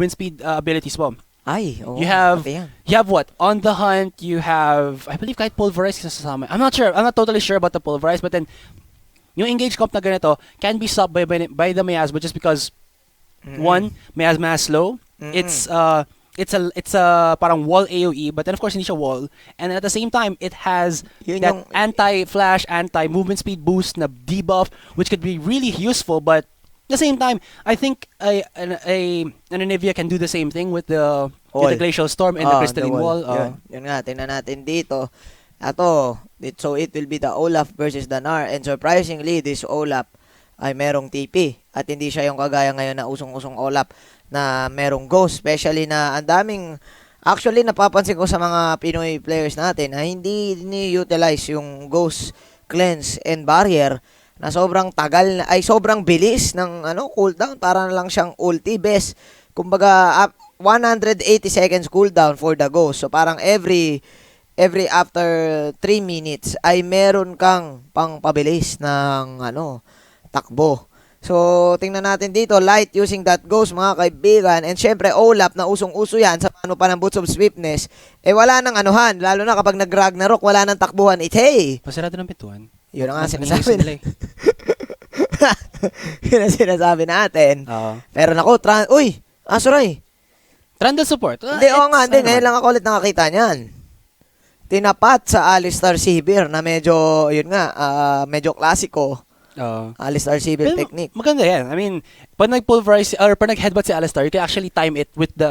movement speed abilities mo. Ay, You have what? On the Hunt, you have, I believe kahit Pulverize kasama. I'm not totally sure about the Pulverize, but then, yung engage comp na ganito can be stopped by the Miasma just because, one, Miasma is slow. It's a parang wall AoE, but then of course hindi siya wall. And at the same time, it has that anti-flash, anti-movement speed boost na debuff, which could be really useful, but at the same time, I think an Anivia can do the same thing with the Glacial Storm and the Crystalline Wall. Yun nga, tingnan natin dito. So it will be the Olaf versus the Gnar. And surprisingly, this Olaf ay merong TP. At hindi siya yung kagaya ngayon na usong-usong Olaf na merong Ghost. Especially na ang daming, actually napapansin ko sa mga Pinoy players natin na hindi ni-utilize yung Ghost, Cleanse, and Barrier na sobrang tagal, ay sobrang bilis ng cooldown. Para na lang siyang ulti best. Kumbaga, 180 seconds cooldown for the Ghost. So parang every after 3 minutes ay meron kang pangpabilis ng takbo. So, tingnan natin dito, Light using that Ghost, mga kaibigan. And syempre, Olaf na usong-uso yan sa paano pa ng Boots of Swiftness. Wala nang anuhan. Lalo na kapag nag-Ragnarok, wala nang takbuhan. Pasirado ng pintuan. Yun ang sinasabi. Yun ang sinasabi natin. Pero naku, Asurai. Trundle support. Hindi, hindi. Ngayon lang ako ulit nakakita niyan. Tinapat sa Alistar Sibir na medyo, medyo klasiko. Alistar Sibir technique. Maganda yan. I mean, pag nag-pulverize or pag nag-headbutt si Alistar, you can actually time it with the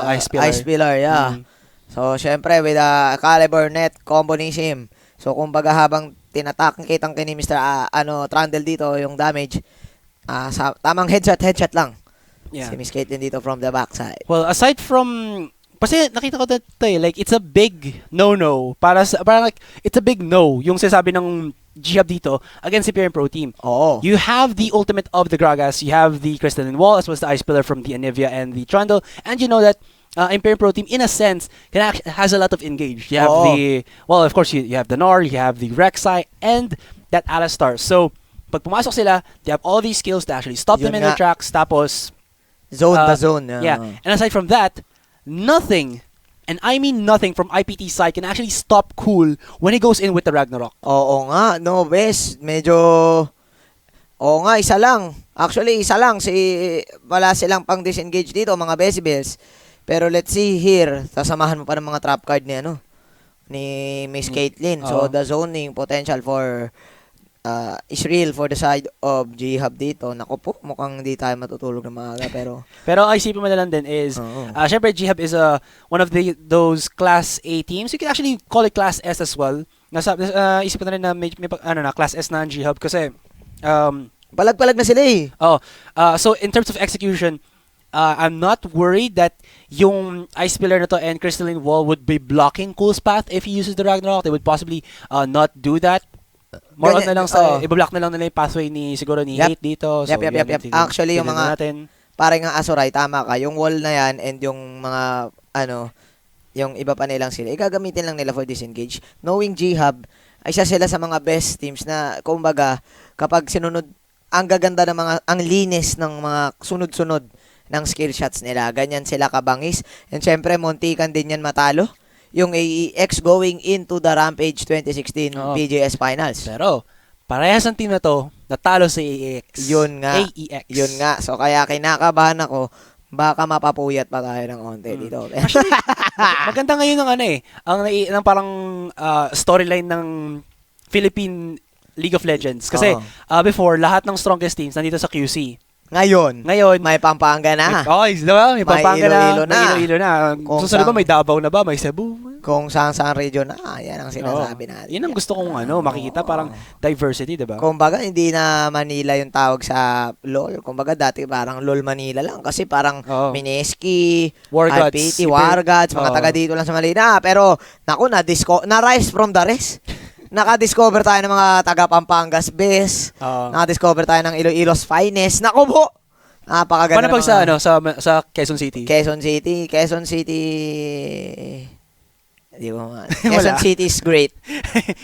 Ice Pillar. Ice Pillar, yeah. So, syempre, with the Caliber Net combination. So, kumbaga habang kitang ni Mr. Trundle dito yung damage, tamang headshot lang. Yeah. Si Miss Caitlyn dito from the backside. Well, aside from, kasi nakita ko dito like, it's a big no-no. Parang like, it's a big no, yung sinasabi ng Ghub dito against Imperium Pro Team. You have the ultimate of the Gragas, you have the Crystalline Wall, as well as the Ice Pillar from the Anivia and the Trundle, and you know that Imperium Pro Team, in a sense, has a lot of engage. You have of course, you have the Gnar, you have the Rek'Sai, and that Alistar. So, pag pumasok sila, they have all these skills to actually stop them in their tracks, tapos zone. Yeah. And aside from that, nothing, and I mean nothing from IPT side can actually stop Cool when he goes in with the Ragnarok. Oo nga, no, bes. Medyo, isa lang. Actually, isa lang. Wala silang pang disengage dito, mga Besibels. Pero let's see here, sasamahan mo pa ng mga trap card ni Miss Caitlyn. So, the zoning potential for is real for the side of Ghub dito. Naku po, mukhang hindi tayo matutulog na maaga. Pero isipin mo na lang din is, syempre Ghub is one of those Class A teams. You can actually call it Class S as well. Isipin na rin na may Class S na ang Ghub kasi palag-palag na sila eh. So, in terms of execution, I'm not worried that yung Ice Pillar na to and Crystalline Wall would be blocking Cool's path if he uses the Ragnarok. They would possibly not do that. More on na lang sa, ibablock na lang nila yung pathway siguro ni Hate dito. So, Actually, yung mga, parang nga Asurai, tama ka, yung wall na yan and yung mga, yung iba pa nilang sila, igagamitin lang nila for disengage. Knowing Ghub, ay isa sila sa mga best teams na, kumbaga, kapag sinunod, ang gaganda ng ang linis ng mga sunod-sunod ng skill shots nila. Ganyan sila kabangis. And syempre, muntikan din yan matalo. Yung AEX going into the Rampage 2016 PGS Finals. Pero, parehas ang team na to, natalo sa AEX. Yun nga. So, kaya kinakabahan ako, baka mapapuyat pa tayo ng onte dito. Actually, maganda ngayon ang parang storyline ng Philippine League of Legends. Kasi, before, lahat ng strongest teams nandito sa QC. Ngayon, may Pampanga na. Diba? May Pampanga na. May Iloilo na. Susunod ba may Davao na ba? May Cebu? Kung saan region na, yan ang sinasabi natin. Yan ang gusto kong makikita, parang diversity, diba? Kumbaga, hindi na Manila yung tawag sa LOL. Kumbaga, dati parang LOL Manila lang. Kasi parang Mineski, IPT, War Gods, mga taga dito lang sa Manila. Pero, naku, na-rise from the rest. Naka-discover tayo ng mga taga Pampangas best. Naka-discover tayo ng Iloilo's finest. Naku po! Napakaganda. Paano pag sa Quezon City? Quezon City. Di ba? Quezon City is great.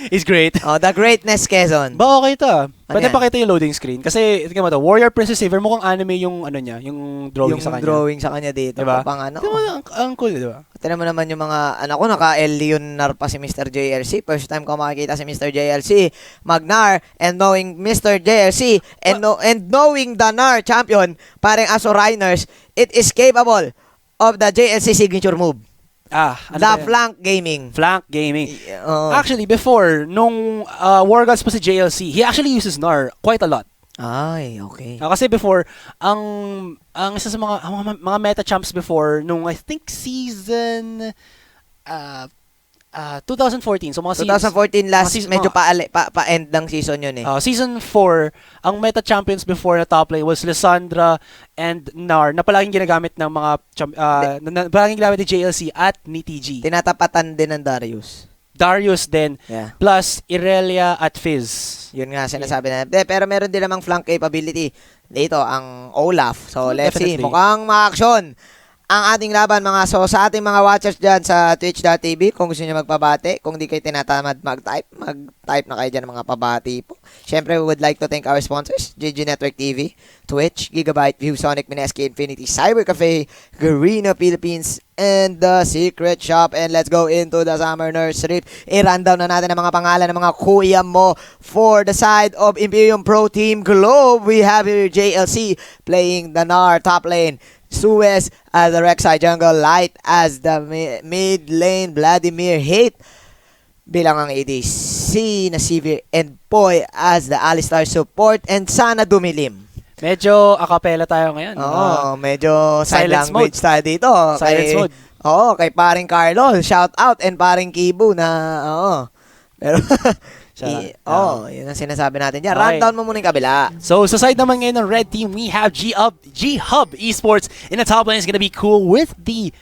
Is great. Oh, the greatness Quezon. Ba okay to ah. Pwede yan? pakita yung loading screen. Kasi, tingnan mo to, Warrior Princess Saver, mukhang anime yung ano niya, yung drawing Yung sa kanya. drawing sa kanya dito. Diba? Pang ano. Tingnan mo, ang cool, di ba? Tingnan mo naman yung mga, anak ko, naka-El Leonar pa si Mr. JLC. First time ko makikita si Mr. JLC. Magnar, and knowing Mr. JLC, and knowing the NAR champion, parang Asurainers, it is capable of the JLC signature move. Ano The ba yan? flank gaming. Flank gaming. Oh. Actually, before, nung War Gods pa si JLC, he actually uses NAR quite a lot. Ay, okay. Kasi before, ang isa sa mga meta champs before, nung I think season 2014. So mga 2014 last, season, medyo pa-end ng season yun eh. Season 4, ang meta champions before na top lane was Lysandra and NAR na palaging ginagamit ng mga palaging ginagamit ni JLC at ni TG. Tinatapatan din ng Darius din, Yeah. plus Irelia at Fizz. Yun nga sinasabi na. Pero meron din namang flank capability dito ang Olaf. So let's see. Definitely. Mukhang ma-action ang ating laban mga sa ating mga watchers dyan sa twitch.tv. Kung gusto niyo magpabati, kung di kayo tinatamad mag-type na kayo dyan ng mga pabati po. Syempre, we would like to thank our sponsors, GG Network TV, Twitch, Gigabyte, ViewSonic, Mineski, Infinity, Cyber Cafe, Garena Philippines, and The Secret Shop. And let's go into the Summer Nursery. I-rundown na natin ang mga pangalan ng mga kuya mo for the side of Imperium Pro Team Globe. We have here JLC playing the NAR top lane. Suez as the Rek'Sai jungle, Light as the mid lane, Vladimir Hate bilang ang ADC na Sivir, and Poy as the Alistar support, and sana dumilim. Medyo acapella tayo ngayon. Oo, medyo sign silence language mode. tayo dito. Silence mode. Oo, kay paring Carlo, shout out, and paring Kibu na, pero, yun ang sinasabi natin dyan. Okay. Rundown mo muna yung kabila. So, sa side naman ngayon ng red team, we have Ghub eSports in the top lane. Is gonna be cool with the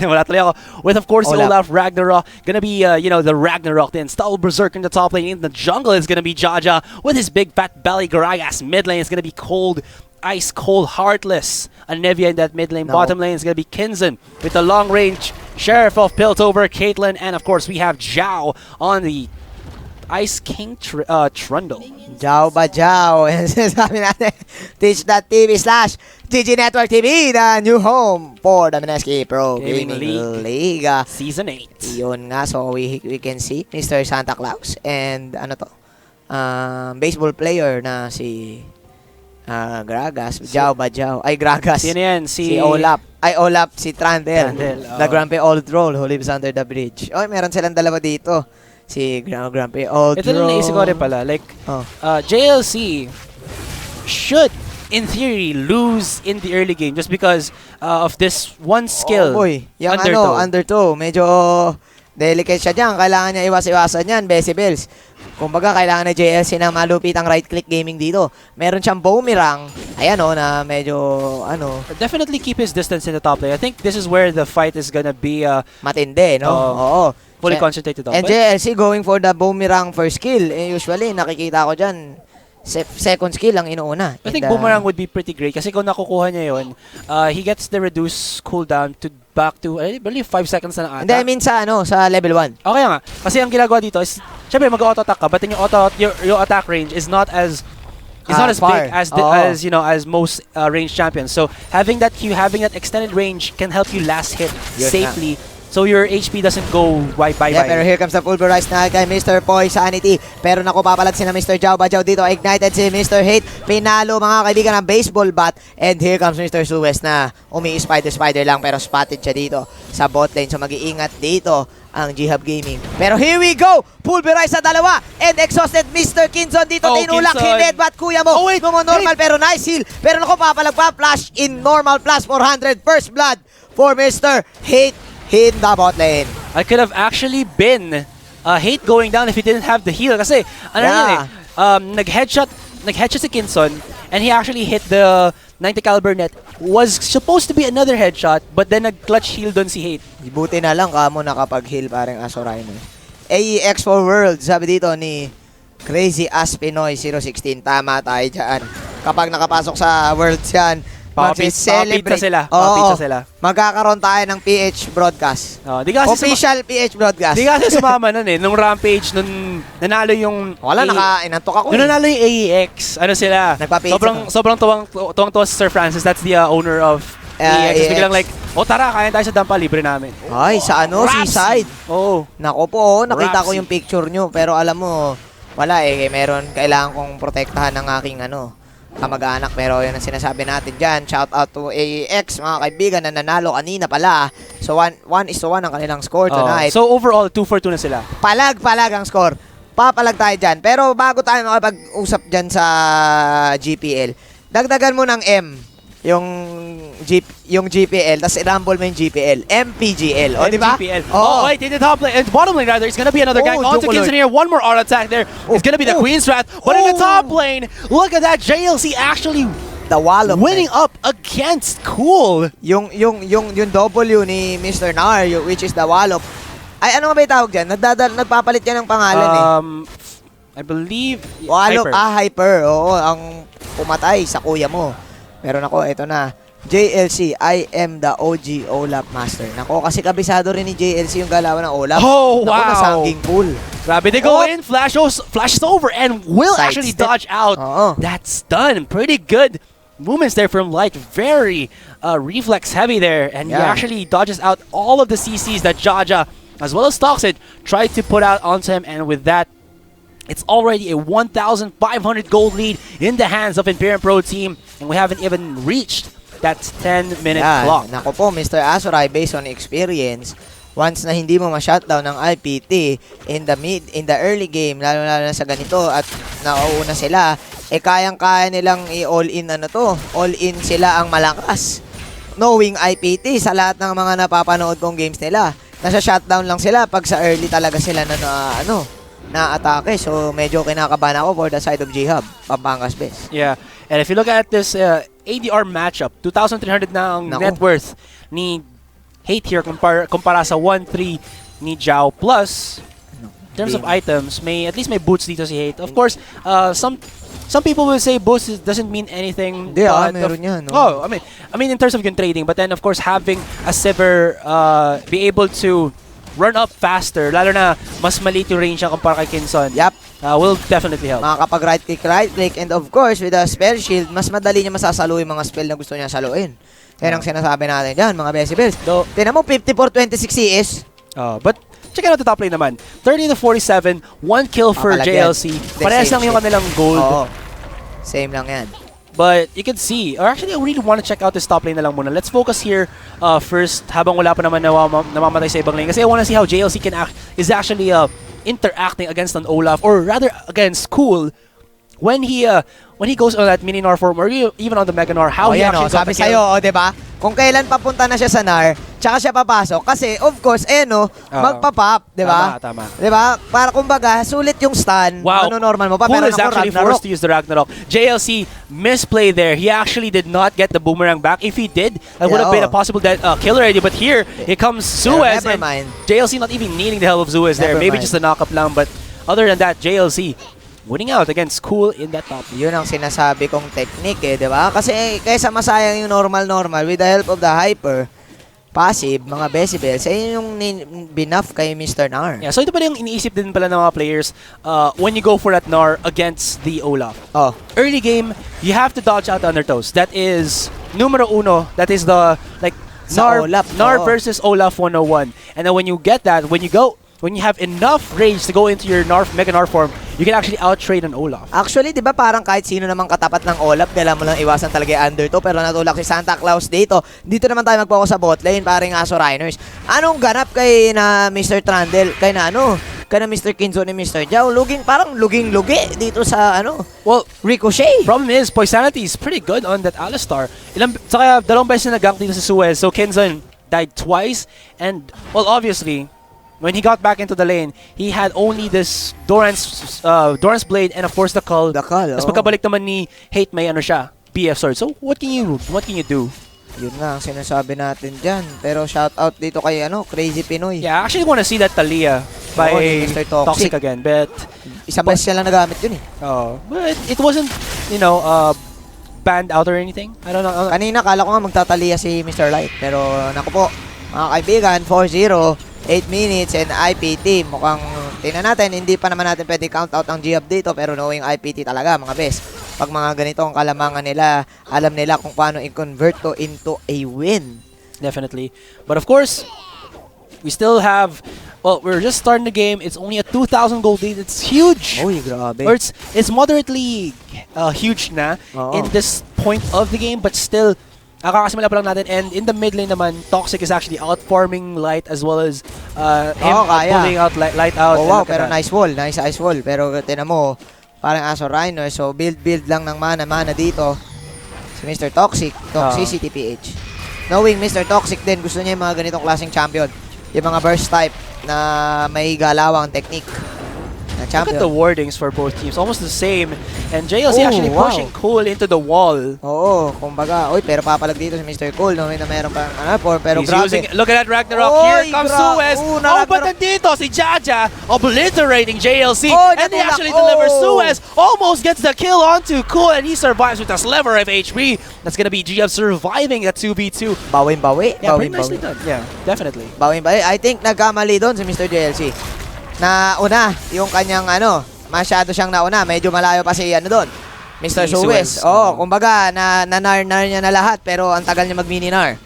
wala tuloy ako. With, of course, Olaf Ragnarok. Gonna be, the Ragnarok. The Install Berserk in the top lane. In the jungle is gonna be Jaja with his big fat belly. Gragas mid lane is gonna be cold. Ice cold, heartless. Anevia in that mid lane. No. Bottom lane is gonna be Kinzen with the long range. Sheriff of Piltover, Caitlyn, and of course we have Zhao on the Ice King Trundle. Jao ba Jao? Sabi natin, twitch.tv/GG Network TV, the new home for the Mineski Pro Gaming League. Season 8. Yun nga, so we can see Mr. Santa Claus and baseball player na si Gragas. Jao ba Jao? Ay, Gragas. Sino yan? Si Olaf. Ay, Olaf, si Trandel. The oo. Grumpy Old Troll who lives under the bridge. Oy, meron silang dalawa dito. Si Grumpy Old Troll. Ito lang naisip ko rin pala. Like, JLC should, in theory, lose in the early game just because of this one skill. Oh boy, yung Undertow. Undertow, medyo delicate siya dyan. Kailangan niya iwas-iwasan yan, decibels. Kumbaga, kailangan na JLC na malupit ang right-click gaming dito. Meron siyang boomerang. Ayan na medyo, Definitely keep his distance in the top lane. I think this is where the fight is gonna be matindi, no? Oo. fully concentrated on. And JLC going for the boomerang first skill. Usually, nakikita ko dyan, second skill ang inuuna. I think boomerang would be pretty great kasi kung nakukuha niya yun, he gets the reduced cooldown to back to, I believe, 5 seconds na ata. Hindi, I mean sa level 1. Okay nga. Kasi ang ginagawa dito is, syempre mag-auto-attack ka, but then your attack range is not as as far. big as most ranged champions. So having that extended range can help you last hit safely. So your HP doesn't go bye. Pero here comes the pulverize na kay Mr. Poy Sanity. Pero naku, papalag si na Mr. Jao Bajao dito. Ignited si Mr. Hate. Pinalo mga kaibigan ng baseball bat. And here comes Mr. Suez na umi-spider lang pero spotted siya dito sa bot lane. So mag-iingat dito ang Ghub Gaming. Pero here we go! Pulverize sa dalawa. And exhausted Mr. Kinson dito. Tinulak, hinedbat kuya mo. Normal pero nice heal. Pero naku, papalag pa. Flash in normal plus 400. First blood for Mr. Hate. Hit the bot lane. I could have actually been Hate going down if he didn't have the heal. Kasi, nag-headshot si Kinson and he actually hit the 90 caliber net. Was supposed to be another headshot but then nag-clutch heal doon si Hate. Buti na lang kamo nakapag-heal parang Asurai. AEX for World, sabi dito ni Crazy As Pinoy 016. Tama tayo dyan. Kapag nakapasok sa Worlds yan, Magse-celebrate. Papizza sila. Magkakaroon tayo ng PH broadcast. Di kasi Official PH broadcast. Di kasi sumama nun nung Rampage, nung nanalo yung... Wala, inantok ako. Nung nanalo yung AEX, ano sila? Nagpa-pizza. Sobrang tuwang-tuwa si Sir Francis. That's the owner of AEX. Biglang like, tara, kain tayo sa dampa, libre namin. Ay, sa seaside. Nako po, nakita ko yung picture nyo. Pero alam mo, wala kailangan kong protektahan ng aking kamag-anak, pero yun ang sinasabi natin dyan. Shout out to AEX, mga kaibigan na nanalo kanina pala. So 1-1 ang kanilang score tonight. So overall 2-4-2 na sila. Palag ang score. Papalag tayo dyan. Pero bago tayo makapag-usap dyan sa GPL, dagdagan mo ng M yung GPL, tapos i-rumble mo yung GPL. MPGL. O, di ba? Wait, in the top lane, and bottom lane rather, it's gonna be another gang. On to Kinson here, one more auto attack there. It's gonna be the Queen's Wrath, but in the top lane, look at that, JLC actually the wallop winning up against Cool. Yung W ni Mr. Nar, which is the wallop. Ay, ano ba yung tawag dyan? Nagpapalit yan ng pangalan I believe wallop, Hyper. Oo, ang pumatay sa kuya mo. Meron ako, ito na. JLC, I am the OG Olaf Master. Nako, kasi kabisado rin ni JLC yung galawan ng Olaf. Oh, wow. Nako, nasangking cool. Grabe, they go in, flashes over, and will actually dodge out. That's done. Pretty good movements there from Light. Very reflex heavy there. And he actually dodges out all of the CCs that Jaja, as well as Toxic, tried to put out onto him. And with that, it's already a 1,500 gold lead in the hands of Imperium Pro Team. And we haven't even reached that 10-minute clock. Nako po, Mr. Asurai, based on experience, once na hindi mo ma-shutdown ng IPT in the early game, lalo na sa ganito, at nauuna sila, kayang-kaya nilang i-all-in all-in sila ang malakas. Knowing IPT sa lahat ng mga napapanood kong games nila, nasa shutdown lang sila pag sa early talaga sila na atake. So medyo kinakabahan ako for the side of Ghub, Pampangas best. Yeah. And if you look at this ADR matchup, 2,300 na ang net worth ni Hate here kumpara sa 1-3 ni Jao. Plus, in terms of items, at least may boots dito si Hate. Of course, some people will say boots doesn't mean anything. Meron yan. No? I mean in terms of yung trading, but then of course having a Sivir be able to run up faster, lalo na mas maliit yung range siya kumpara kay Kinson. Will definitely help. Makakapag right click, and of course, with a spell shield, mas madali niya masasalo yung mga spell na gusto niya saluin. Yan ang sinasabi natin dyan, mga decibels. Tinan mo, 54-26 CS. But check out the top lane naman. 30-47, 1 kill for JLC. Parehas lang yung kanilang gold. Same lang yan. But you can see, or actually I really want to check out this top lane na lang muna. Let's focus here first habang wala pa naman namamatay sa ibang lane. Kasi I want to see how JLC is actually interacting against an Olaf, or rather against Cool, when he goes on that mini Nar form, or even on the Mega Nar, how he actually sabi sa'yo, diba? Kung kailan papunta na siya sa Nar, tsaka siya papasok. Kasi, of course, magpa-pop, diba? Tama. Diba? Para kumbaga, sulit yung stun. Wow. Normal mo pa. Cool Pero is actually forced to use the Ragnarok. JLC misplay there. He actually did not get the boomerang back. If he did, that would have been a possible kill already. But here, here comes Suez. Never mind. JLC not even needing the help of Suez there. Maybe just a knock-up lang. But other than that, JLC winning out against Cool in that top. Yun ang sinasabi kong technique di ba? Kasi kaysa masayang yung normal with the help of the hyper, passive, mga decibels, yung binuff kay Mr. Nar. Yeah, so ito pala yung iniisip din pala ng mga players when you go for that Nar against the Olaf. Early game, you have to dodge out undertows. That is numero uno. That is the Nar versus Olaf 101. And then when you get that, when you have enough range to go into your Mega Nar form, you can actually out-trade an Olaf. Actually, di ba parang kahit sino namang katapat ng Olaf, kailangan mo lang iwasan talaga yung undertow, pero natulak si Santa Claus dito. Dito naman tayo magpo sa bot lane, paring Asurainers. Anong ganap kay na Mr. Trundle, kay na Mr. Kinzo ni Mr. Jao? Parang luging-lugi dito sa Well, Ricochet. Problem is, Poisanity is pretty good on that Alistar. Saka dalawang beses na nag-gank dito sa Suez, so Kinzo died twice, and, well, obviously, when he got back into the lane, he had only this Doran's Blade and of course the Cull. Tapos pagkabalik naman ni Hate may BF Sword. So what can you do? Yun nga ang sinasabi natin dyan. Pero shout out dito kay Crazy Pinoy. Yeah, I actually want to see that Talia by Mr. Toxic again, but isang beses siya lang nagamit yun but it wasn't, banned out or anything? I don't know. Kanina, kala ko nga magtataliya si Mr. Light. Pero, naku po, mga kaibigan, 4-0, 8 minutes, and IPT. Mukhang, tingnan natin, hindi pa naman natin pwede count out ang Ghub dito, pero knowing IPT talaga, mga best. Pag mga ganito ang kalamangan nila, alam nila kung paano i-convert to into a win. Definitely. But of course, we still have, well, we're just starting the game. It's only a 2,000 gold lead. It's huge. Uy, grabe. Or it's moderately huge na in this point of the game, but still, kakasimula pa lang natin. And in the mid lane naman, Toxic is actually out-farming Light as well as him pulling out Light out. Oh, wow, pero nice wall. Nice ice wall. Pero tinan mo, parang Asurai, no? So, build lang ng mana dito. Si Mr. Toxic. Toxicity PH. Knowing Mr. Toxic din, gusto niya yung mga ganitong klaseng champion. Yung mga burst type na may galawang technique na champion. Look at the wordings for both teams. Almost the same. And JLC actually pushing Cool into the wall. Oo, kumbaga. Uy, pero papalag dito si Mr. Cool. No, na mayroon pang pero he's grabe. Look at that Ragnarok. Here comes Suez. But nandito si Jaja obliterating JLC. And he actually delivers Suez. Almost gets the kill onto Cool. And he survives with a sliver of HP. That's gonna be Ghub surviving that 2v2. Bawin-bawi. Yeah, pretty nicely done. Yeah, definitely. Bawin-bawi. I think nagkamali doon si Mr. JLC. Na una, yung kanyang masyado siyang nauna. Medyo malayo pa si doon. Mr. Suez. Oh, kumbaga, na-nar niya na lahat. Pero ang tagal niya mag-mini-nar.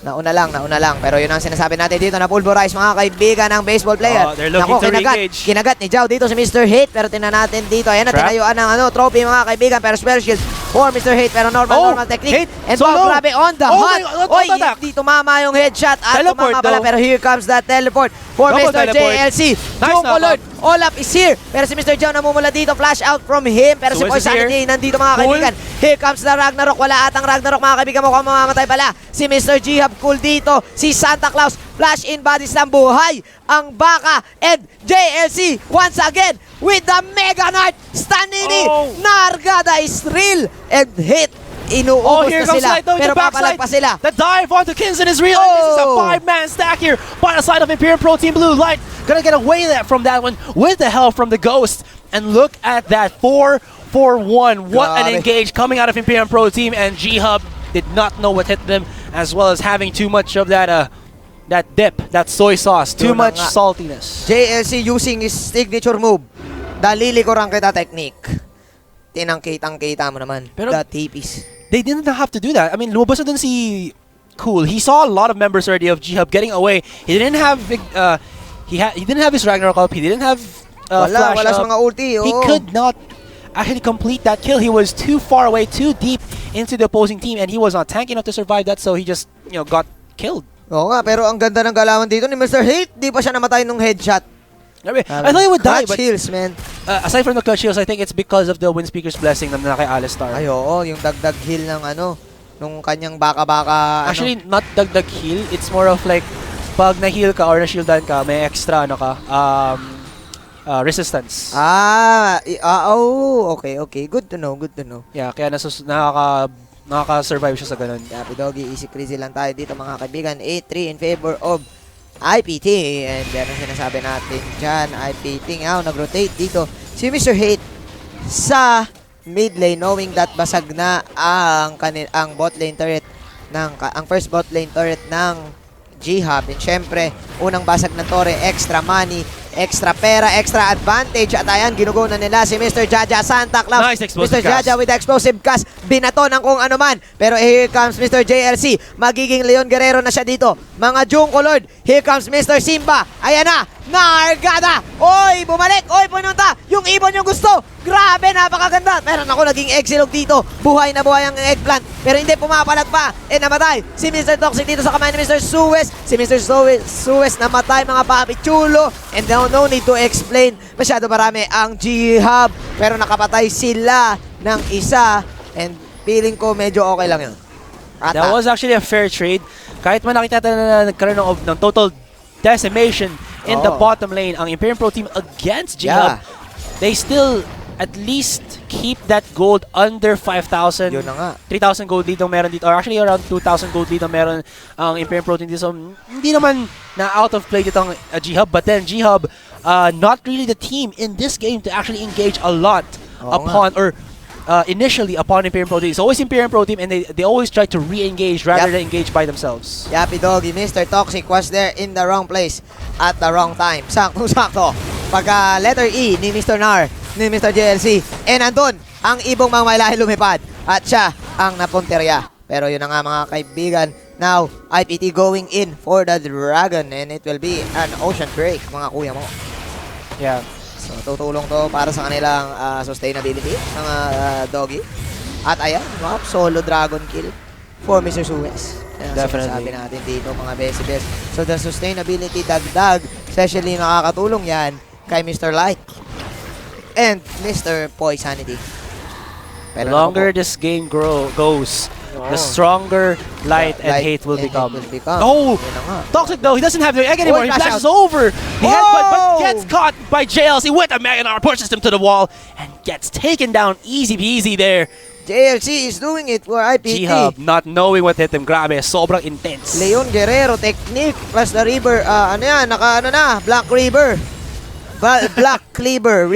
Nauna lang. Pero yun ang sinasabi natin dito na pulverize mga kaibigan ng baseball player. They're looking to re-engage. Kinagat ni Jao dito si Mr. Hate. Pero tinan natin dito. Ayan na, tinayuan ng trophy mga kaibigan. Pero spell shield for Mr. Hate. Pero normal technique. And wow, grabe on the hunt. Oy, hindi tumama yung headshot. At tumama pala. Pero here comes that teleport for Mr. JLC. Jumbo Lord. Olaf is here. Pero si Mr. Jao namumula dito. Flash out from him. Pero si Poisanity nandito mga kaibigan. Here comes the Ragnarok. Wala atang Ragnarok mga kaibigan. Mukhang mamamatay pala. Si Mr. Ghub Cool dito. Si Santa Claus. Flash in bodies ng buhay. Ang baka. And JLC once again with the Mega Nart. Stanini. Nargada is real. And hit. Inuubos na sila. Pero papalag pa sila. The dive onto Kinston is real. And this is a 5-man stack here by the side of Imperium Pro Team Blue. Light gonna get away from that one with the help from the Ghost. And look at that 4-4-1. What an engage coming out of Imperium Pro Team. And Ghub did not know what hit them, as well as having too much of that that dip, that soy sauce, too much saltiness. JLC using his signature move. Dalili ko rang kita technique. Tinangkitang-kita mo naman. Pero the TPs. They didn't have to do that. I mean, lumabas na dun si Cool. He saw a lot of members already of Ghub getting away. He didn't have he didn't have his Ragnarok up. He didn't have flash wala up. Mga ulti. He could not actually complete that kill. He was too far away, too deep into the opposing team, and he was not tanky enough to survive that, so he just, got killed. Oo nga, pero ang ganda ng galawan dito ni Mr. Hate. Di pa siya namatay nung headshot. I thought he would die, but heals, man. Aside from the clutch heals, I think it's because of the Wind Speaker's blessing na kay Alistar. Ay, oo, yung dagdag heal ng nung kanyang baka-baka. Actually, not dagdag heal. It's more of like, pag na-heal ka or na-shieldan ka, may extra resistance. Okay. Good to know. Yeah, kaya nakaka-survive siya sa ganun. Yapi Doggy, easy crazy lang tayo dito mga kaibigan. 8-3 in favor of IPT. And yan ang sinasabi natin dyan. IPT nga, nag-rotate dito. Si Mr. Hate sa mid lane, knowing that basag na ang bot lane turret ang first bot lane turret ng Ghub. And syempre, unang basag ng Torre, extra money, extra pera, extra advantage. At ayan, ginugo na nila si Mr. Jaja Santa Claus. Nice explosive Mr. Jaja with the explosive cast. Binato ng kung ano man. Pero here comes Mr. JLC. Magiging Leon Guerrero na siya dito. Mga Junko Lord. Here comes Mr. Simba. Ayan na. Nargada. Oy, bumalik. Oy, pununta. Yung ibon yung gusto. Grabe, napakaganda. Meron ako naging exilog dito. Buhay na buhay ang eggplant. Pero hindi pumapalag pa. Namatay. Si Mr. Toxic dito sa kamay ni Mr. Suez. Si Mr. Suez namatay mga papi chulo. And no need to explain. Masyado marami ang Ghub. Pero nakapatay sila ng isa. And feeling ko medyo okay lang yun. That was actually a fair trade. Kahit man nakita na nagkaroon ng total decimation in the bottom lane, ang Imperium Pro Team against Ghub, they still at least keep that gold under 5,000. Yun na nga. 3,000 gold lead ang meron dito. Or actually around 2,000 gold lead ang meron ang Imperium Pro Team dito. So, hindi naman na out of play dito ang Ghub. But then Ghub, not really the team in this game to actually engage a lot upon or initially upon Imperium Pro Team. It's always Imperium Pro Team, and they always try to re-engage rather Yep. than engage by themselves. Yappy Doggy, Mr. Toxic was there in the wrong place at the wrong time. Sakto-sakto. Pagka letter E ni Mr. Nar, ni Mr. JLC, nandun ang ibong mga mailahi lumipad at siya ang napunterya. Pero yun na nga mga kaibigan. Now, IPT going in for the Dragon and it will be an ocean break, mga kuya mo. Yeah. So, tutulong to para sa kanilang sustainability, mga doggy. At ayan, solo Dragon kill for Mr. Suez. Definitely. Sabi natin dito, mga besibes. So, the sustainability dagdag, especially nakakatulong yan kay Mr. Light and Mr. Poisanity. The longer this game goes, the stronger Light and Hate will become. Oh! Toxic though, he doesn't have the egg anymore. He flashes over the headbutt, but gets caught by JLC with a Mega Gnar, pushes him to the wall, and gets taken down easy peasy there. JLC is doing it for IPT. Ghub, not knowing what hit him. Grabe, sobrang intense. Leon Guerrero technique plus the River, Black River. Black Cleaver,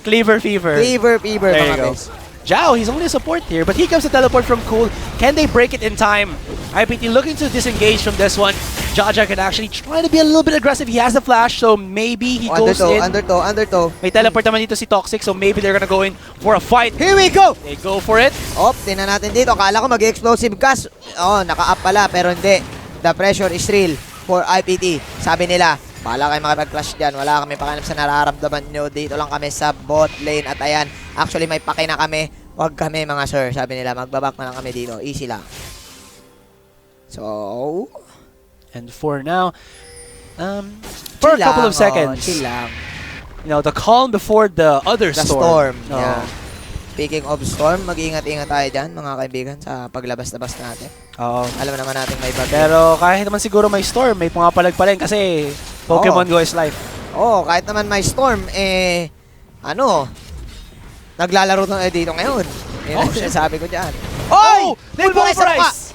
Cleaver Fever. Cleaver Fever, There mga you go. bes. Zhao, he's only a support here, but he comes to teleport from Cool. Can they break it in time? IPT looking to disengage from this one. Jaja can actually try to be a little bit aggressive. He has the flash, so maybe he goes in. Undertow. May teleport naman dito si Toxic, so maybe they're gonna go in for a fight. Here we go! They go for it. Tingnan natin dito. Akala ko mag-explosive gas. Naka-up pala, pero hindi. The pressure is real for IPT. Sabi nila, wala kayo makapag-clash dyan. Wala kami pakialam sa nararamdaman nyo. Dito lang kami sa bot lane. At ayan, actually may paki na kami. Wag kami mga sir. Sabi nila, magbaback na lang kami dito. Easy lang. So, and for now, for a couple of seconds, chill lang. you know, the calm before the other The storm. storm. Yeah. Speaking of storm, mag-iingat-ingat tayo dyan, mga kaibigan, sa paglabas-labas natin. Oo. Alam naman natin may bagyo. Pero kahit naman siguro may storm, may pumapalag pa rin kasi Pokemon Go is life. Kahit naman may storm, naglalaro dito ngayon. Yan ang sinasabi ko dyan. They pulverize!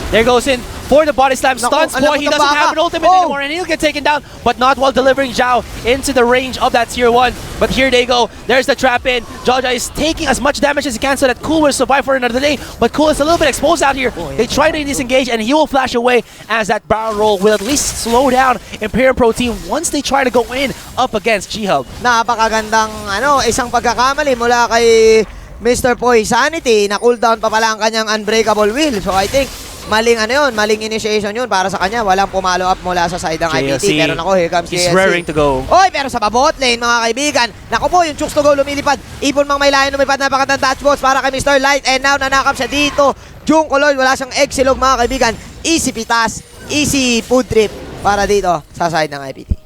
There goes in for the body slam. Stuns boy, he doesn't have an ultimate anymore and he'll get taken down, but not while delivering Zhao into the range of that tier 1. But here they go. There's the trap in. Jaja is taking as much damage as he can so that Cool will survive for another lane, but Cool is a little bit exposed out here. They try to disengage and he will flash away as that barrel roll will at least slow down Imperium Pro Team once they try to go in up against Ghub. Napakagandang isang pagkakamali mula kay Mr. Poisanity na cooldown pa pala ang kanyang unbreakable will. So I think maling initiation yun para sa kanya. Walang pumalo up mula sa side ng IPT. Pero nako, here comes He's JLC. raring to go. Pero sa bot lane, mga kaibigan. Naku po, yung chooks to go lumilipad. Ipon mang may layan lumipad. Napakatang touch balls para kay Mr. Light. And now, nanakap siya dito. Jung Color, wala siyang egg silog, mga kaibigan. Easy pitas, easy food trip para dito sa side ng IPT.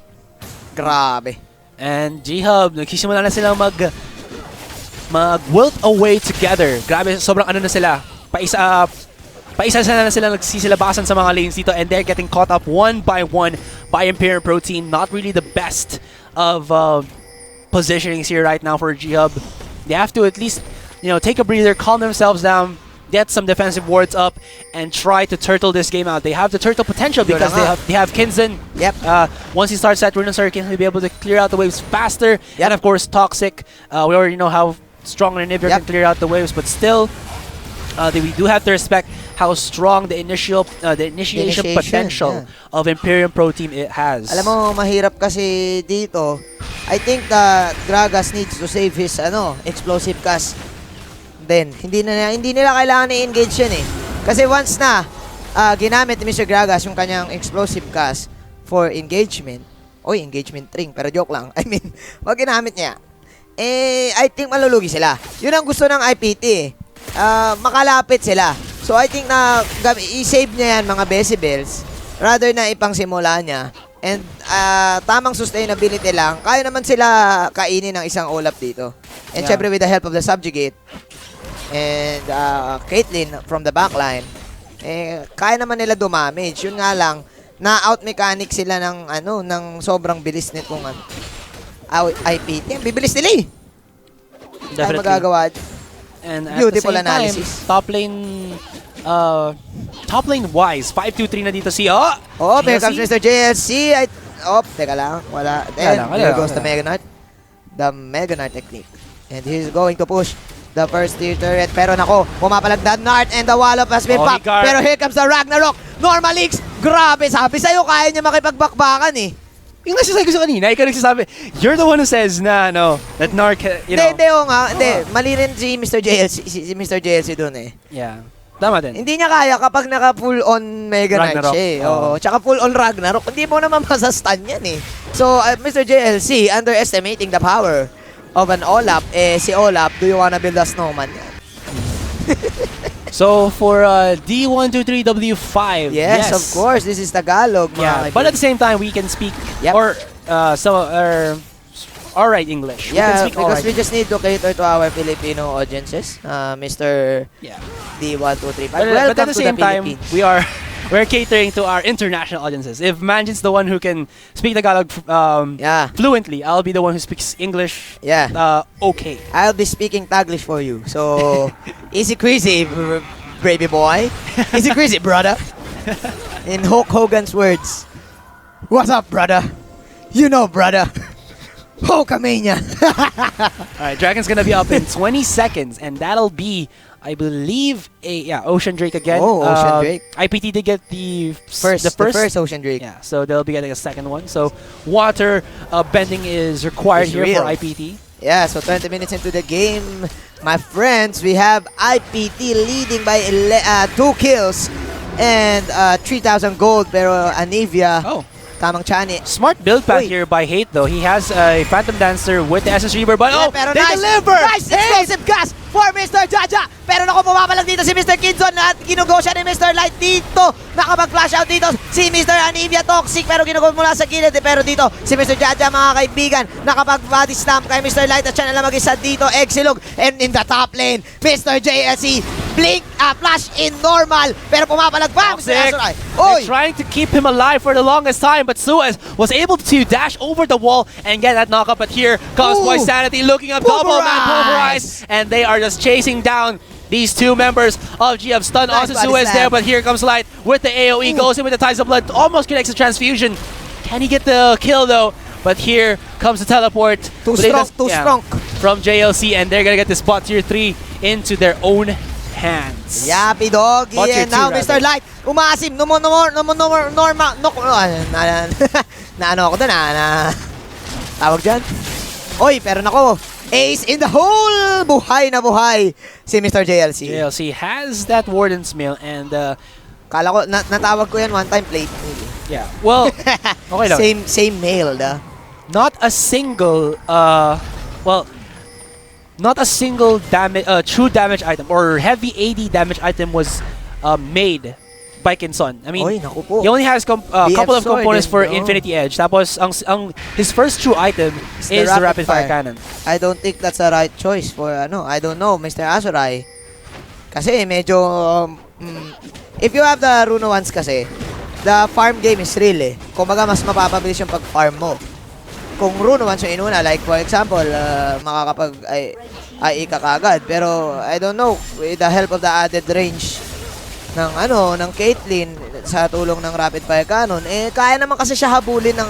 Grabe. And Ghub, nagsisimula na silang mag-wilt away together. Grabe, sobrang na sila. Paisa na sila nagsisilabasan sa mga lanes dito and they're getting caught up one by Imperium Pro Team. Not really the best of positionings here right now for Ghub. They have to at least, take a breather, calm themselves down, get some defensive wards up, and try to turtle this game out. They have the turtle potential because they have Kinzen. Yep. Once he starts that Rune Circuit, he'll be able to clear out the waves faster. And of course, Toxic. We already know how strong an inhibitor can clear out the waves, but still, we do have to respect how strong the initiation potential of Imperium Pro Team it has. Alam mo, mahirap kasi dito. I think the Gragas needs to save his explosive cast. Then, hindi nila kailangan i-engage yan eh. Kasi once na ginamit ni Mr. Gragas yung kanyang explosive cast for engagement, engagement ring, pero joke lang. I mean, wag ginamit niya. I think malulugi sila. Yun ang gusto ng IPT eh. Makalapit sila. So I think na i-save niya yan mga decibels rather na ipangsimula niya. And tamang sustainability lang. Kaya naman sila kainin ng isang ulap dito. And syempre with the help of the Subjugate and Caitlyn from the backline, kaya naman nila dumamage. Yun nga lang, na-out mechanic sila ng sobrang bilis nitong IPT. Bibilis nila eh. Definitely. Ay magagawa. And at beautiful the same analysis. Time, top lane wise, 5-2-3 na dito si here comes Mr. JLC. Teka lang, wala. Then, there goes the Mega Knight. The Mega Knight technique. And he's going to push the first tier turret. Pero nako, pumapalag the Nart and the Wallop has been popped. Higar. Pero here comes the Ragnarok. Normal Leaks, grabe, sabi sa'yo, kaya niya makipagbakbakan eh. Yung nagsasabi ko sa kanina, ikaw nagsasabi, you're the one who says na, that Narc, you know. Hindi, mali rin si Mr. JLC, si Mr. JLC dun eh. Yeah. Tama din. Hindi niya kaya kapag naka full on Mega Knight siya eh. Oo. Tsaka full on Ragnarok, hindi mo naman masastan yan eh. So, Mr. JLC, underestimating the power of an Olaf, si Olaf, do you wanna build a snowman yan? So, for D123W5, yes, of course, this is Tagalog. Yeah, but at the same time, we can speak, or alright English. Yeah, we can speak because alright. we just need to cater to our Filipino audiences, Mr. D1235. But at the same time, we're catering to our international audiences. If Manjean's the one who can speak Tagalog fluently, I'll be the one who speaks English okay. I'll be speaking Taglish for you. So, easy crazy, baby boy. Easy crazy, brother. In Hulk Hogan's words, what's up, brother? You know, brother. Hulkamania. Alright, Dragon's gonna be up in 20 seconds, and that'll be, I believe, Ocean Drake again. Oh, Ocean Drake. IPT did get the first Ocean Drake. Yeah, so they'll be getting a second one. So water bending is required It's here real. for IPT. Yeah, so 20 minutes into the game, my friends, we have IPT leading by 2 kills and 3,000 gold. Pero Anivia, tamang chani. Smart build path here by Hate though. He has a Phantom Dancer with the SS Reaver, but pero they deliver! Nice explosive gas for Mr. Jaja! Pero naku, pumapalag dito si Mr. Kinson at ginugo siya ni Mr. Light dito. Nakapag-flash out dito si Mr. Anivia Toxic pero ginugo mula sa gilid. Pero dito si Mr. Jaja, mga kaibigan, nakapag-body stamp kay Mr. Light at siya na lang mag-isa dito. Exilog, and in the top lane, Mr. JLC blink, flash in normal, pero pumapalag pa Mr. Asurai. They're trying to keep him alive for the longest time, but Suez was able to dash over the wall and get that knockup. But here comes Boy Sanity looking up, double man pulverized, and they are just chasing down these two members of GF. Stun also Suez there, but here comes Light with the AoE, goes in with the Ties of Blood, almost connects the transfusion. Can he get the kill though? But here comes the teleport. Too strong. From JLC, and they're gonna get this spot tier 3 into their own hands. Yappy doggy, and now Mr. Light, umasim, ano ako doon, tawag dyan. Oy, pero nako, ace in the hole, buhay na buhay si Mr. JLC. JLC has that Warden's Mail, and kala ko, natawag ko yan one time, plate. Yeah, well, okay lang. Same mail, da. Not a single, not a single true damage item or heavy AD damage item was made by Kinson. I mean, he only has a couple of components for Infinity Edge. Tapos, his first true item is the Rapid Fire Cannon. I don't think that's the right choice for, I don't know, Mr. Asurai. Kasi medyo, if you have the Runo ones kasi, the farm game is real eh. Kumbaga, mas mapapabilis yung pag-farm mo. Kung Runo ones yung inuna, like for example, makakapag ay kakagad. Pero, I don't know, with the help of the added range ng Caitlyn sa tulong ng Rapid Fire Cannon, kaya naman kasi siya habulin ng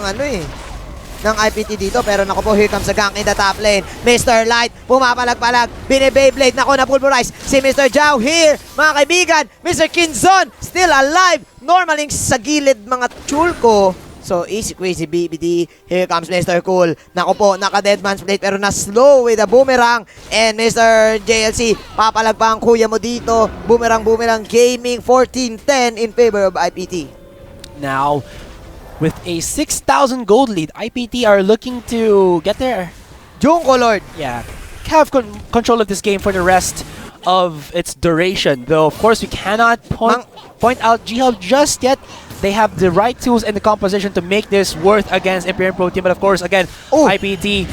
ng IPT dito. Pero naku po, here comes the gank in the top lane. Mr. Light, pumapalag-palag, bine-Beyblade, naku, na-pulverize si Mr. Zhao here. Mga kaibigan, Mr. Kinzon, still alive. Normaling sa gilid mga chulko. So, easy crazy BBD. Here comes Mr. Cool. Naku po, naka-deadman's plate pero na-slow with a boomerang. And Mr. JLC, papalag pa ang kuya mo dito. Boomerang gaming, 14-10 in favor of IPT. Now, with a 6,000 gold lead, IPT are looking to get there. Junko Lord. Yeah, have control of this game for the rest of its duration. Though, of course, we cannot point out G-Hub just yet. They have the right tools and the composition to make this worth against Imperium Pro Team. But of course, again, IPT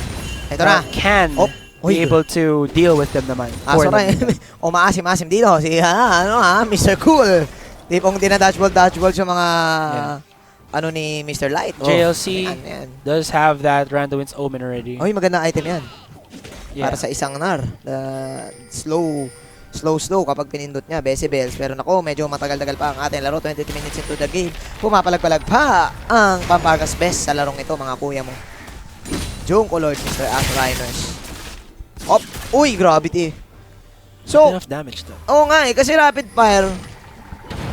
can be able to deal with them naman. Asurai, maasim-asim dito. Si, Mr. Cool. Tipong dinadodgeball sa mga, ni Mr. Light. JLC does have that Randuin's Omen already. Oy, magandang item yan. Para sa isang nar. Slow kapag pinindot niya, decibels. Pero nako, medyo matagal-tagal pa ang ating laro. 23 minutes into the game. Pumapalag-palag pa ang Pamparkas best sa larong ito, mga kuya mo. Junko Lord, Mr. Asurai. Uy, gravity. So, enough damage though. oo nga kasi rapid fire,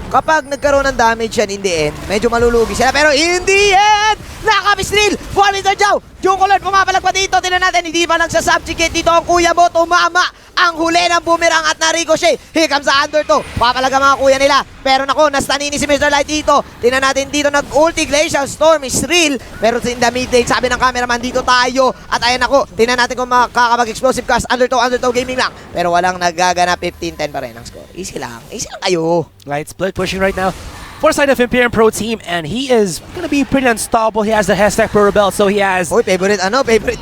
kapag nagkaroon ng damage yan in the end, medyo malulugi sila. Pero in the end, nakapistril for Mr. Jow. Jungkolord pumapalag pa dito. Tingnan natin, hindi pa nagsasubjugate dito ang kuya mo. Tumama ang huli ng boomerang at na-ricochet. Here comes the under to. Papalag ang mga kuya nila. Pero naku, nastanini si Mr. Light dito. Tingnan natin dito, nag-ulti Glacial Storm is real. Pero in the mid lane, sabi ng cameraman, dito tayo. At ayan ako, tingnan natin kung makakapag-explosive cast. Under to gaming lang. Pero walang nagaganap, 15-10 pa rin ang score. Easy lang kayo. Light split pushing right now. For side of Imperium Pro Team, and he is gonna be pretty unstoppable. He has the hashtag Pro Rebel, so he has... Uy, favorite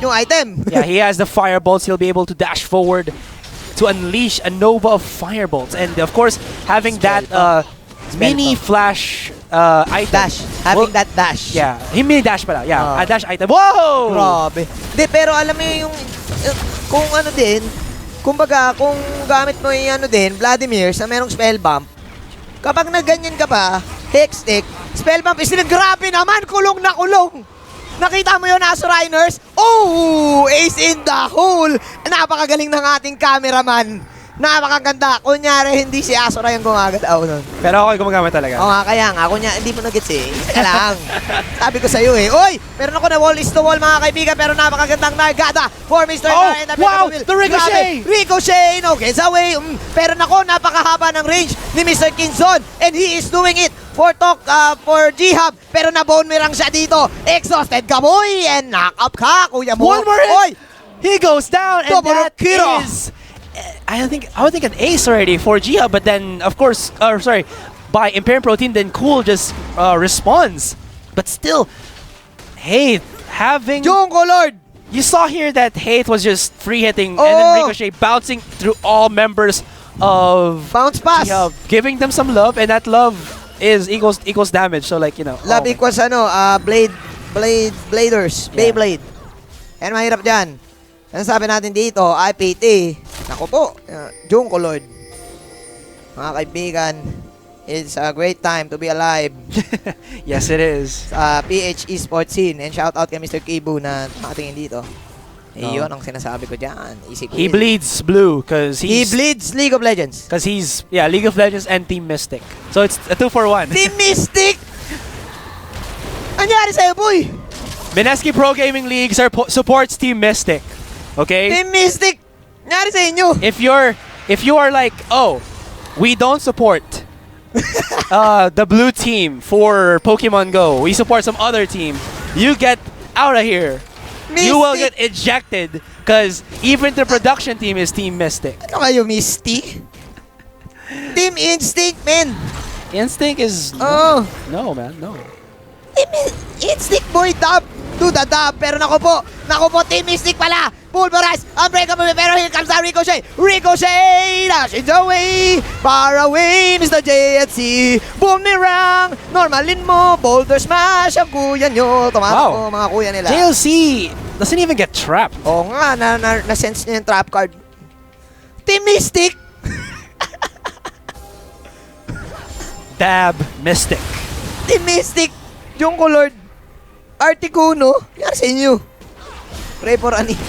yung item. Yeah, he has the firebolts. He'll be able to dash forward to unleash a Nova of firebolts. And of course, having that mini flash item. Dash. Having that dash. Yeah, mini dash pala. Yeah, a dash item. Whoa! Grabe. Di, pero alam mo yung... kung ano din, kumbaga, kung gamit mo yung ano din, Vladimir's na merong spell bump, kapag nagganyan ka pa, Hextech, spell bump is grabe naman, kulong na kulong. Nakita mo yun, Asurai nurse? Oh, ace in the hole. Napakagaling ng ating cameraman. Napakaganda. Kunyari, hindi si Asurai yung gumagalaw nun. Pero ako yung gumagamit talaga. Oo nga, kaya nga. Kunyari, hindi mo nag-gets eh. Isa lang. Sabi ko sa'yo eh. Uy, meron ako na wall is to wall mga kaibigan, pero napakagandang nargada for Mr. Nar and the wow, Will. the ricochet! Grabe. Ricochet! No, gets away. Pero nako, napakahaba ng range ni Mr. Kinzon, and he is doing it for Ghub, pero na-bone mirang siya dito. Exhausted ka, boy, and knock up ka, kuya mo. One more hit! Oy, He goes down, and double that kill. is... I would think an ace already for Ghub, but then, of course, by Imperium Pro Team, then Cool just responds. But still, Haith having... Jungkolord! You saw here that Haith was just free hitting, and then Ricochet bouncing through all members of Bounce pass. Ghub, giving them some love, and that love is equals damage. So like, you know, Love equals bladers, Yeah. Beyblade. Yan, mahirap dyan. Ano sabi natin dito, IPT. Naku po, Jungkolord. Mga kaibigan, it's a great time to be alive. yes, it is. PH eSports scene. And shout out kay Mr. Kibu na nakatingin dito. Yun ang sinasabi ko dyan. Easy He bleeds blue because He bleeds League of Legends. Because he's League of Legends and Team Mystic. So it's a 2-for-1. Team Mystic! Anyari sa'yo, boy? Mineski Pro Gaming League supports Team Mystic. Okay? Team Mystic! Anyari sa inyo? If you are like, oh, we don't support the blue team for Pokemon Go. We support some other team. You get out of here. Mystic. You will get ejected because even the production team is Team Mystic. Ano kayo, Misty? Team Instinct, man. Instinct is Oh. no, man, no. Team Instinct, boy, dub. Do the dub. Pero naku po, Team Mystic pala. Pulverize, unbreakable, pero here comes the Ricochet. Ricochet, dashes away, far away, Mr. JNC. Boomerang, normalin mo, boulder smash, ang kuya nyo. Tumatak po, mga kuya nila. JLC doesn't even get trapped. Oo nga, na-sense niya yung trap card. Team Mystic. Dab Mystic. Team Mystic, Jungkolord, Articuno, yan sa inyo. Pray for Ani.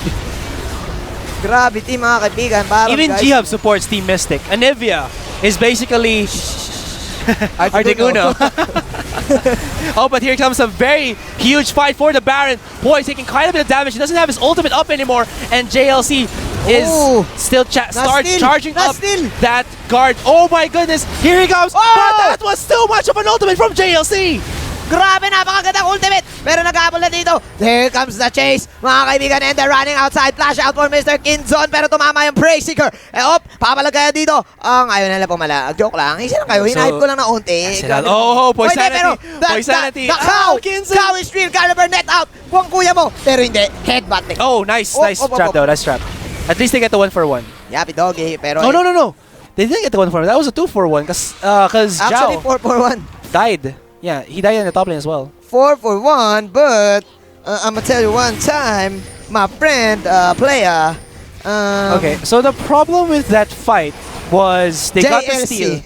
Grabe team mga kaibigan. Even Ghub supports Team Mystic. Anivia is basically Articuno. Oh, but here comes a very huge fight for the Baron. Boy, taking quite a bit of damage. He doesn't have his ultimate up anymore. And JLC is still charging up that guard. Oh my goodness. Here he comes. But that was too much of an ultimate from JLC. Grabe, napakagandang ultimate. Pero nag-aabol na dito. There comes the chase. Mga kaibigan, and they're running outside. Flash out for Mr. Kinzon. Pero tumama yung Prey Seeker. Papalag kaya dito. Ang ayaw nila pumala. Joke lang. Isa lang kayo. Hinahype ko lang na unti. Oh, Poisanity. The cow is real. Caliber net out. Buwang kuya mo. Pero hindi. Headbutt. Oh, nice trap though. Nice trap. At least they get the 1-for-1. Yapi doggy. Pero no. They didn't get the 1-for-1. That was a 2-for-1 because actually, Zhao 4-for-1. died. Yeah, he died in the top lane as well. 4-for-1, but I'm gonna tell you one time, my friend, player. Okay, so the problem with that fight was they got the steal.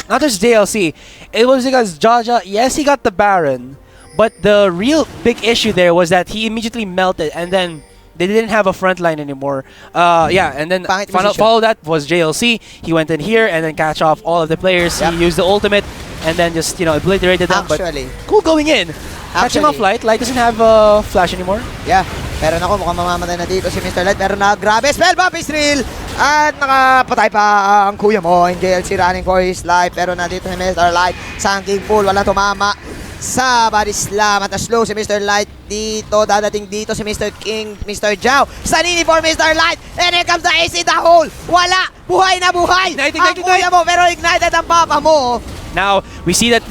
Not just JLC. It was because Jaja, yes, he got the Baron, but the real big issue there was that he immediately melted, and then they didn't have a front line anymore. Yeah, and then Pangit position. follow that was JLC. He went in here and then catch off all of the players. Yep. He used the ultimate and then just, you know, obliterated them. Actually, But cool going in. Catching off Light. Light doesn't have flash anymore. yeah. Pero naku, mukhang mamamatay na dito si Mr. Light. Pero grabe, spell bomb is real. At nakapatay pa ang kuya mo. Yung JLC running for his life. Pero nandito si Mr. Light. Sanking pool, walang tumama sa body slam. At slow si Mr. Light dito. Dadating dito si Mr. King, Mr. Jao. Sanini for Mr. Light. And here comes the ace in the hole. Wala. Buhay na buhay. Ang kuya mo, pero ignited ang papa mo. Now, we see that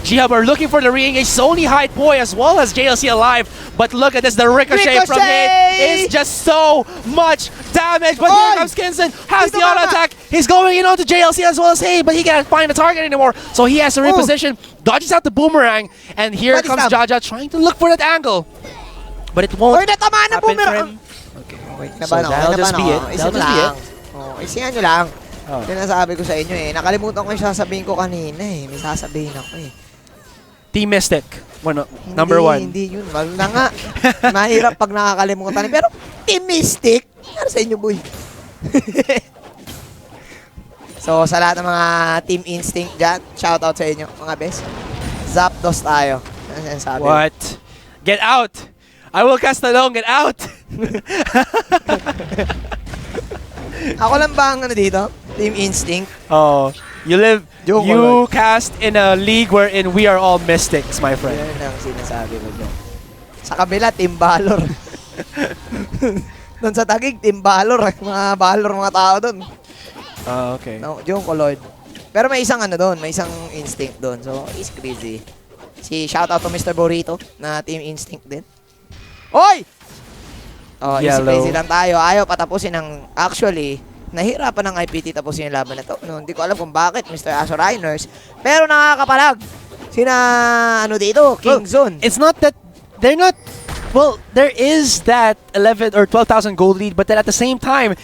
Ghub are looking for the re-engage. It's only Hyde Boy as well as JLC alive. But look at this, the ricochet from hit is just so much damage. But here comes Kinson, has the auto attack. He's going in onto JLC as well as Hay, but he can't find the target anymore. So he has to reposition, dodges out the boomerang, and here comes Jaja trying to look for that angle. But it won't natamaan na happen for boomerang. him. Okay, So that'll just be it. That'll just be it. Isihan nyo lang. Sinasabi ko sa inyo eh. Nakalimutan ko yung sasabihin ko kanina eh. May sasabihin ako eh. Team Mystic, number one. Hindi yun. Wala na nga. Mahirap pag nakakalimutan. Pero Team Mystic, ano sa inyo, boy? So, sa lahat ng mga Team Instinct dyan, shoutout sa inyo, mga best. Zapdos tayo. Ano sinasabi? What? Get out! I will cast along, get out! Ako lang ba ang ano dito? Team Instinct? Oh, you cast in a league wherein we are all mystics, my friend. Yan ang sinasabi ko dyan. Sa kabila, Team Valor. Doon sa Taguig, Team Valor. Mga Valor mga tao doon. Okay. No, Jung Lloyd. Pero may isang ano doon, may isang Instinct doon. So, it's crazy. Shoutout to Mr. Burrito na Team Instinct din. Oy! Oh, easy peasy lang tayo. Ayaw patapusin ng actually nahirapan ng IPT tapusin yung laban na to. No, hindi ko alam kung bakit, Mr. Asurai Nurse. Pero nakakapalag. Ano dito? King Zone. It's not that they're not. Well, there is that 11 or 12,000 gold lead, but then at the same time,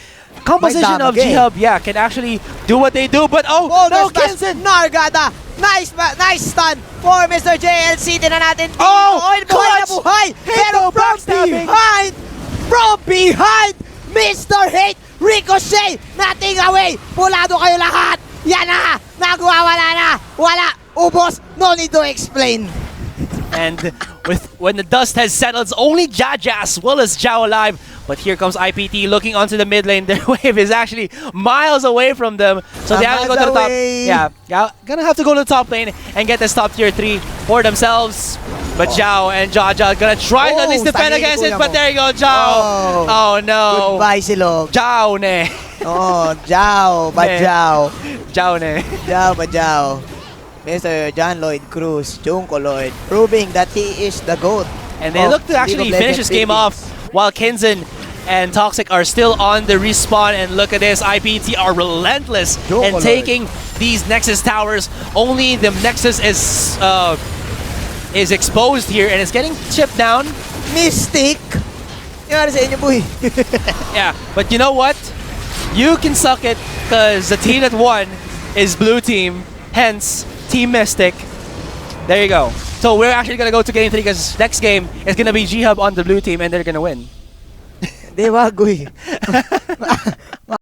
composition of Ghub, can actually do what they do. But no, Kinson! Nargada! Nice stun for Mr. JLC. Tinan natin. Buhay na buhay! Pero from behind, Mr. Hate, Ricochet, nothing away. Pulado kayo lahat. Yan na, nagwawala na. Wala, ubos, no need to explain. And when the dust has settled, it's only Jaja as well as Jao alive. But here comes IPT looking onto the mid lane. Their wave is actually miles away from them. So they have to go to the top. Yeah, gonna have to go to the top lane and get this top tier 3 for themselves. But Jao and Jaja gonna try to at least defend against it. But there you go, Jao. Oh no. Goodbye, Silog. Jao ne. Jao, Bajao. Jao ne. Jao, Bajao. Mr. John Lloyd Cruz, Junko Lloyd, proving that he is the GOAT. And they look to actually finish this game off while Kinson and Toxic are still on the respawn. And look at this, IPT are relentless in taking these Nexus towers. Only the Nexus is exposed here and it's getting chipped down. Mystic! Yung sa inyo, boy. Yeah, but you know what? You can suck it because the team that won is blue team, hence Team Mystic. There you go. So we're actually gonna go to game 3 because next game is gonna be Ghub on the blue team and they're gonna win. Di wag,